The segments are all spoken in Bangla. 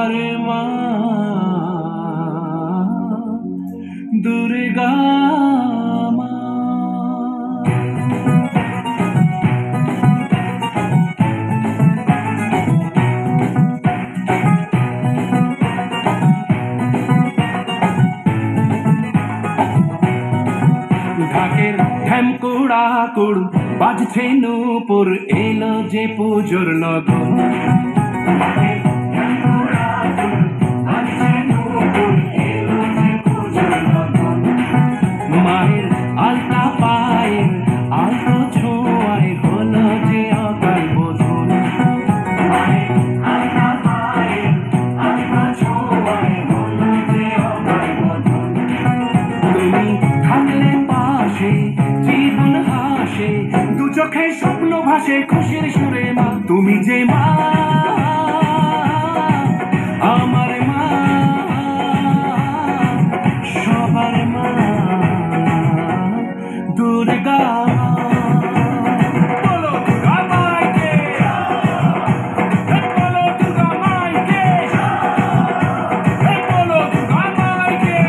আমার মা দুর্গা মা। ঢাকের ঢ্যামকুড়া কুড় বাজছে নূপুর, এলো যে পুজোর লগন। মায়ের আলতা পায়ের আলতো ছোঁয়ায় হলো যে অকাল বোধন। তুমি থাকলে পাশে জীবন হাসে, দু চোখে স্বপ্ন ভাসে খুশির সুরে মা। তুমি যে মা আমার মা, সবার মা দুর্গা মা। বলো দুর্গা মাইকে, বলো দুর্গা মাইকে, বলো দুর্গা মাইকে।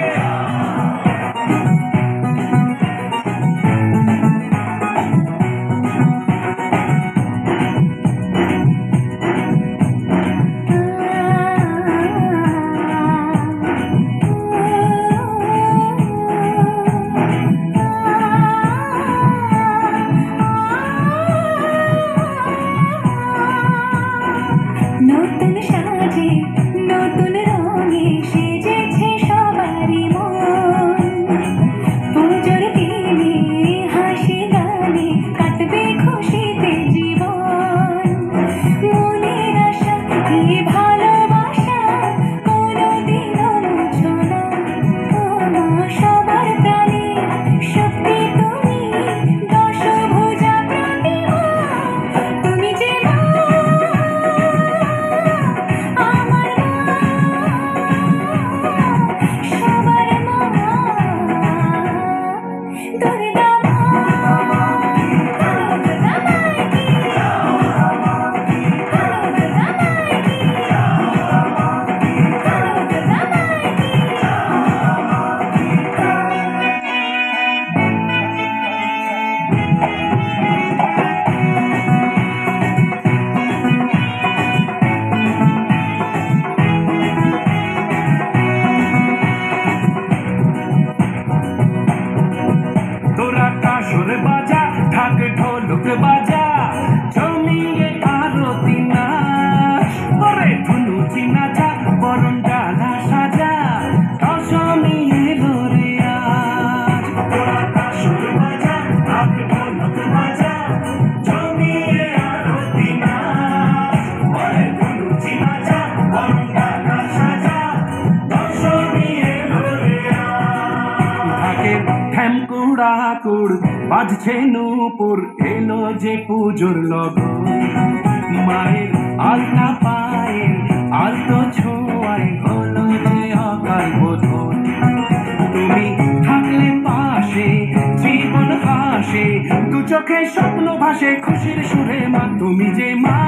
নতুন সাজে নতুন রঙে সেজেছে সবারই মন। পুজোর দিনে হাসি গানে কাটবে খুশিতে জীবন। মনের আশা এই ভালোবাসা কোনোদিনও মুছো না। ও মা সবার প্রাণে শক্তি তুমি, দশভুজা প্রতিমা। তুমি যে মা আমার মা, সবার মা দুর্গা মা। দুর্গা মাইকে, দুর্গা মাইকে, দুর্গা তোরা কাসর বাজা, ঢাক ঢোলক বাজা, জমিয়ে আরতি নাচ। ওরে ধুনুচি নাচা, বরণ ডালা সাজা, দশমী এলো রে আজ। তোরা কাসর বাজা, ঢাক ঢোলক বাজা, জমিয়ে আরতি নাচ। ওরে ধুনুচি নাচা, বরণ ডালা সাজা, দশমী এলো রে আজ। ঢাকের ঢ্যামকুড়া কুড় বাজছে নূপুর, এলো যে পুজোর লগন। মায়ের আলতা পায়ের আলতো ছোঁয়ায় হলো যে অকাল বোধন। তুমি থাকলে পাশে জীবন হাসে, দু চোখে স্বপ্ন ভাসে খুশির সুরে মা। তুমি যে মা